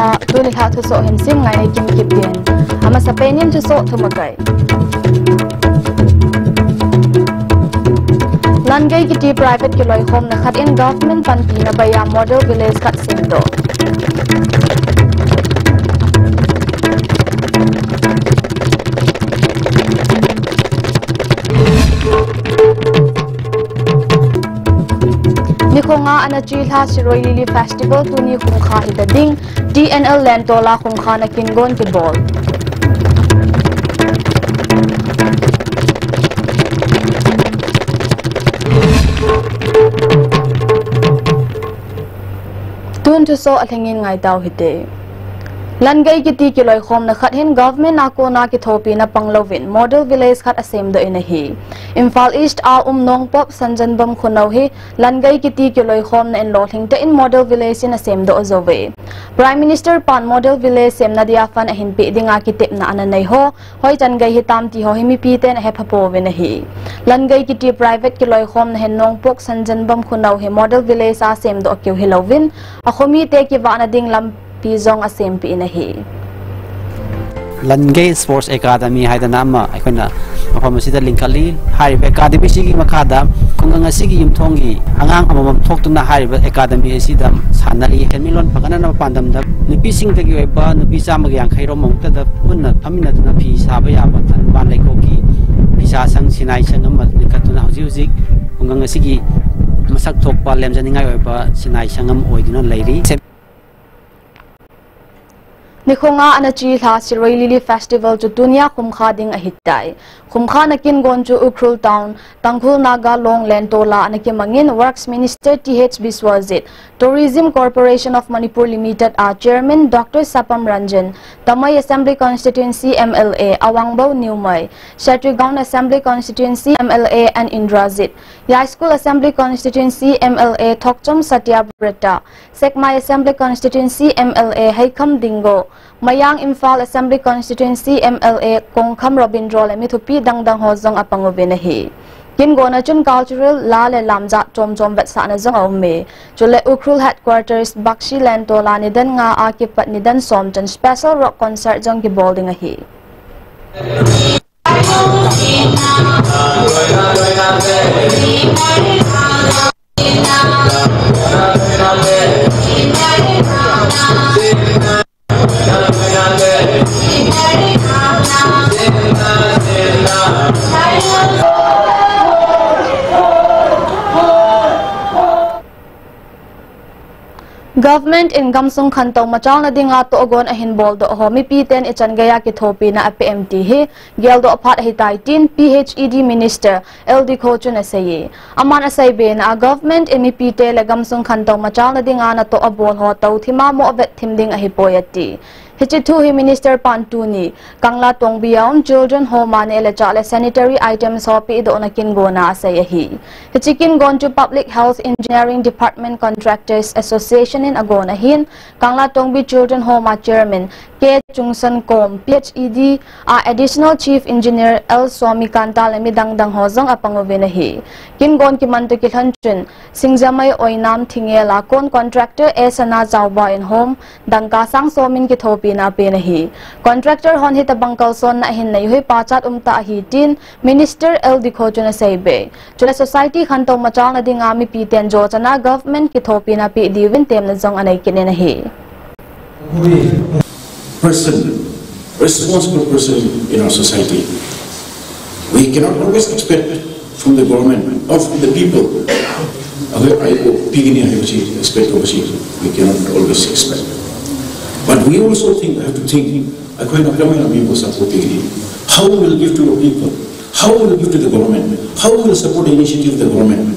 ha tu ni ha tu so him sim ngai nei kim kip din ama sa penim tu so thu magai Langai kiti private kiloi home na khat in government pan pi na baya model village khat sim do Nikonga anachi ha Siroi Lili Festival tu ni khungkha hidading DNL Lentola khungkha na kingon ki ball Tun tu so athengin ngai taw hite Langai kiti kiloi khom na khat hin government na ko na ki thopi na panglovin model village khat asem do in hi Imphal East a nong pop sanjan bam khunau hi Langai kiti kiloi khom na in lothing te in model village in asem do ozove Prime Minister pan model village sem na dia fan a hin pi dinga ki tep na ananai ho hoi chan gai hitam ti ho himi pi ten he phapo wen hi Langai kiti private kiloi khom na hin nong pok sanjan bam khunau hi model village a sem do kyu hilovin a khomi te ki wa na ding lam Pizong asem pi na hi Langai Sports Academy haida nama aikona mafam sida linkali hariba academy sigi makada kungang asigi yumthongi angang amamam thoktuna hariba academy sida sanali helmilon phagana na pandam da nupi sing tagi oiba nupi chama yang khairo mongta da punna phamina duna phi saba yaba tan ban laiko ki pisa sang sinai sangam nikatuna hauji hauji kungang asigi masak thokpa lemjaningai oiba sinai sangam oiduna leiri Nikonga anachi ha Siroi Lili Festival tu dunia khumkha ding a hitai khumkha nakin gonju Ukrul town Tangkhul Naga Long Lentola anaki mangin Works Minister TH Biswajit Tourism Corporation of Manipur Limited a Chairman Dr. Sapam Ranjan Tamai Assembly Constituency MLA Awangbau Newmai Shatrigaon Assembly Constituency MLA and Indrazit Yai School Assembly Constituency MLA Thokcham Satyabrata Sekmai Assembly Constituency MLA Haikam Dingo Mayang Imphal Assembly Constituency MLA Kongkham Robindro le mithupi dangdang hozong apangovena hi kin gona chun cultural la le lamja chom vet sa na zong awme chule Ukrul headquarters Bakshi Lentola nidan nga akipat nidan somchan special rock concert jong ki bolding a hi Government in Gamsung Khantong Machal na dinga to ogon ahin bol do ho mi P10 ichan gaya ki thopi na PMT hi gel do aphat hitai tin PHED Minister LD Khochun asai aman asai be na government in mi P10 le Gamsung Khantong Machal na dinga na to abol ho tau thima mo vet thimding a hipoyati Hichitu hi Minister Pantuni Kangla Tongbiyaon Children Home mane le chale sanitary items hopi do na kin gona asai hi Hichikin gon to Public Health Engineering Department Contractors Association in agona hin Kangla Tongbi Children Home Chairman K Chungsan Kom PHED a Additional Chief Engineer L Swami Kanta le midang hozong apangovena hi kin gon ki mantu ki hanchun singjamai oinam thingela kon contractor Esana Zawba in home dangka sang somin ki thopi na pe nahi contractor hon hita bangkal son na hin nei hui pachat umta hi tin Minister L Dikhochuna saibe chula society khantong machal na dinga mi P10 jo chana government ki thopi na pi diwin tem na jong anai kin nahi responsible person in our society. We cannot always expect from the government or from the people. We cannot always expect. But we also have to think, how we will give to the people, how we will give to the government, how we will support the initiative of the government.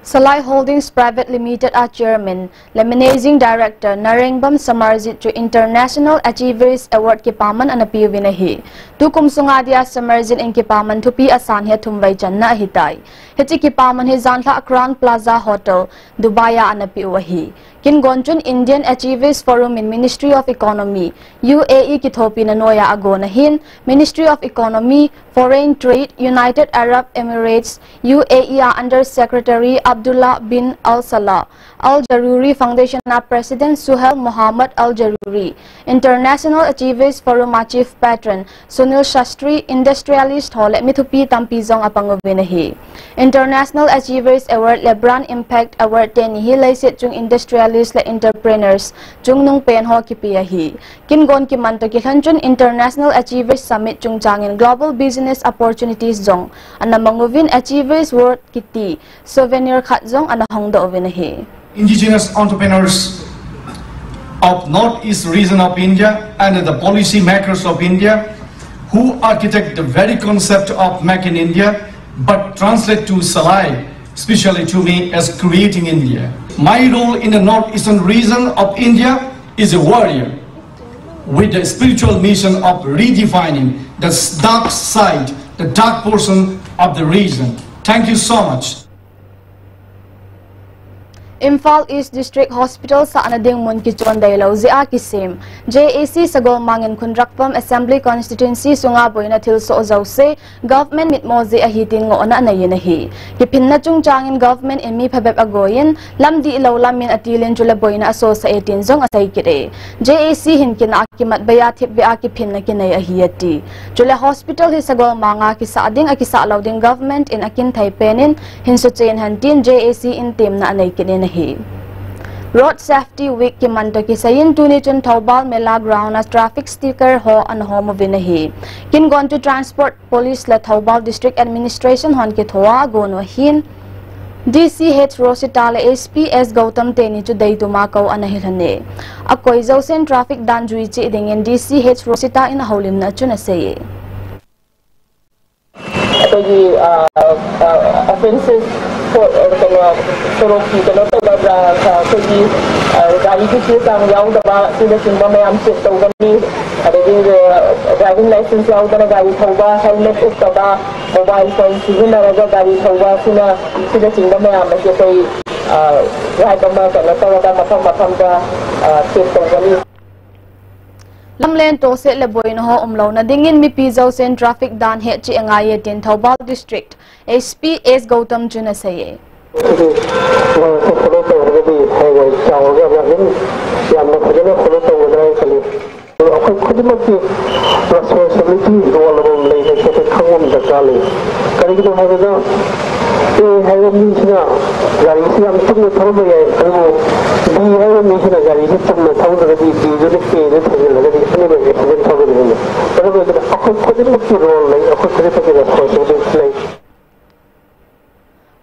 Salai Holdings Private Limited a Chairman, le Managing Director Narengbam Samarjit to International Achievers Award ki paman anapi vinahi. Tu kumsunga dia Samarjit in ki paman tupi asan he tumbai janna hitai. Heti ki paman he zanla Crown Plaza Hotel, Dubaya anapi wahi. Kin Gonchun Indian Achievers Forum in Ministry of Economy, UAE Kithopi Nanoya Agonahin, Ministry of Economy, Foreign Trade, United Arab Emirates, UAE Under Secretary Abdullah bin Al-Salah, Al-Jaruri Foundation na President Suhail Muhammad Al-Jaruri, International Achievers Forum Chief Patron Sunil Shastri, Industrialist Hall Mithupi Tampizong Apanguvinahi, International Achievers Award Lebron Impact Award Tenihi Laisit Jung Industrialist le Entrepreneurs Jung Nung Pen Ho Kipiyahi, Kingon Kimanto Kilhanjun International Achievers Summit Jung Changin Global Business Opportunities Zong, Anamanguvin Achievers World Kiti, Souvenir Khatzong Anahongdo Ovinahi. Indigenous entrepreneurs of Northeast region of India and the policy makers of India who architect the very concept of Make in India but translate to Salai, especially to me, as creating India. My role in the Northeastern region of India is a warrior with the spiritual mission of redefining the dark side, the dark portion of the region. Thank you so much. Imphal East District Hospital sa anading Munkichon Dailaw Zia Kisim, JAC Sagol Mangin Kundrakpam Assembly Constituency Sungaboy na Tilso Ozause, Government mitmo Zia Hitin ngo na anayinahi. Kipin na chung changin Government imi pabeb agoyin, lamdi ilaw lamin atilin julaboy na aso sa 18 zong asay kire. JAC hinkin na akimat bayatip biya kipin na kinay ahiyati. Jula Hospital hi Sagol Manga kisaading akisaalaw ding Government in akin Taipenin, hinsutsayin hantin JAC intim na anay kinin. Road Safety Week kimanto kisayin tunichun Taubal Mela Ground as traffic sticker ho an ho movinahi. Kin gone to Transport Police la Taubal District Administration hon kithoa gono hin. DCH Rosita la SPS Gautam Teni chu dai tumakaw anahilhane. Akoy Zausen traffic dan juichi idingen DCH Rosita in haulim na chuna say. The offenses for Soroki, the lot of driving license, helmet, mobile phone, Lamlen to se leboy no ho umlaw na dingin mi pizaw sen traffic dan he chi angaye tin Taubal District SPS Gautam Juna saye.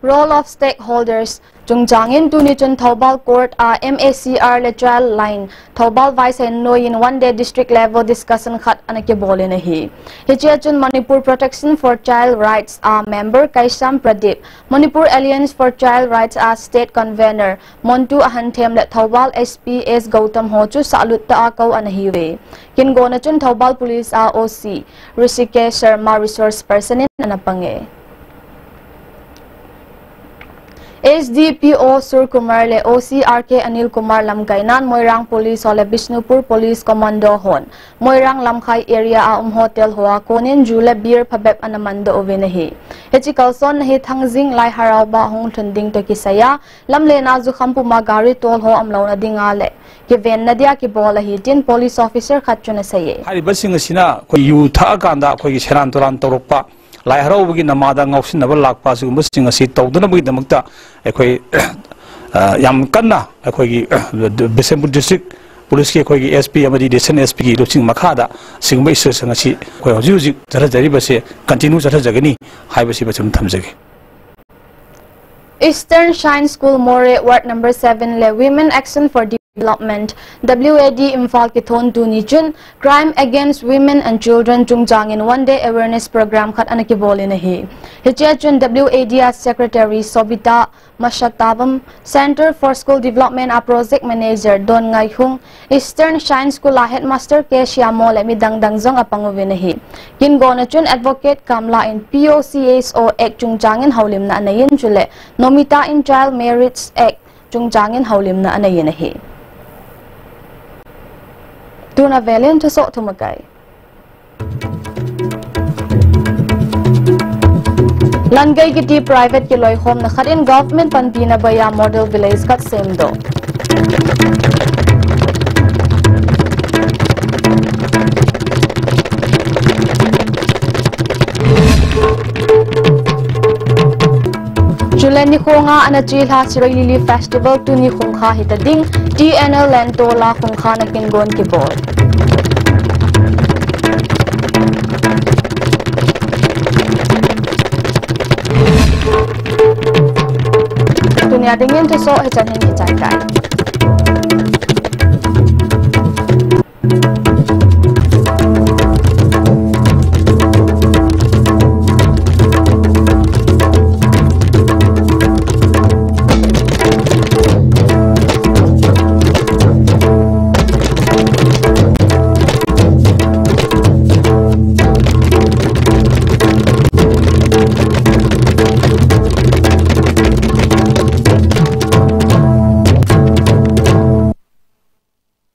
Role of stakeholders Jungjangin Tunichun Taubal Court MACR le trial line Taubal Vice and Noyin one day district level discussion khat anakibole nahi. Hichachun Manipur Protection for Child Rights member Kaisam Pradeep, Manipur Alliance for Child Rights state convener Montu Ahanthem le Taubal SPS Gautam Hochu salut ta akaw anahiwe. Kingonachun Taubal Police OC Rishikesh Sharma resource person in anapange. SDPO Sur Kumar le OCRK Anil Kumar Lamkainan Moirang Police Hole Bishnupur Police Commando Hon Moirang Lamkai area hotel hoa konin jule beer pabeb anamando ovenahi Hechikalson nahi thangjing lai harauba hong thunding to kisaya lamle na zu khampu magari tol ho amlaw na dingale kiven nadia ki bola hi tin police officer khatchuna saye hari basing sina ko yu tha kanda ko gi seran toran torokpa lai haraugi namada ngausin nabal lakpa su musing asi tawduna bagi damakta ekoi yam kanna ekoi Bisempur district police ke ekoi SP amadi desen SP ki lupsing makhada singbai se sangasi ko huji jara jari base continue jara jagani haibasi bachum thamjage. Eastern Shine School More Ward number 7 le Women Action for Development WAD Imphal Kithon Tunijun Crime Against Women and Children Jungjang in one day awareness program khat anakibole nahi. Hichachun WAD Secretary Sobita Mashatabam Center for School Development Project Manager Don Ngai Hung Eastern Shine School Headmaster K Shyamol midang dangjong apanguvinahi. Kin gonachun Advocate Kamla in POCSO Act Jungjang in haulim na anayin chule Nomita in Child Marriage Act Jungjang in haulim na anayin nahi. Tuna valiant to sort to Magai. Langai kiti private kiloi home na khatin government panpi na baya model village kat semdo. Julen ni khonga anachil ha sirai lili festival tu ni khongkha hitading TNL Lentola khongkha na kingon ki bol. Dunia dingin tu so hechan hen hechan kai.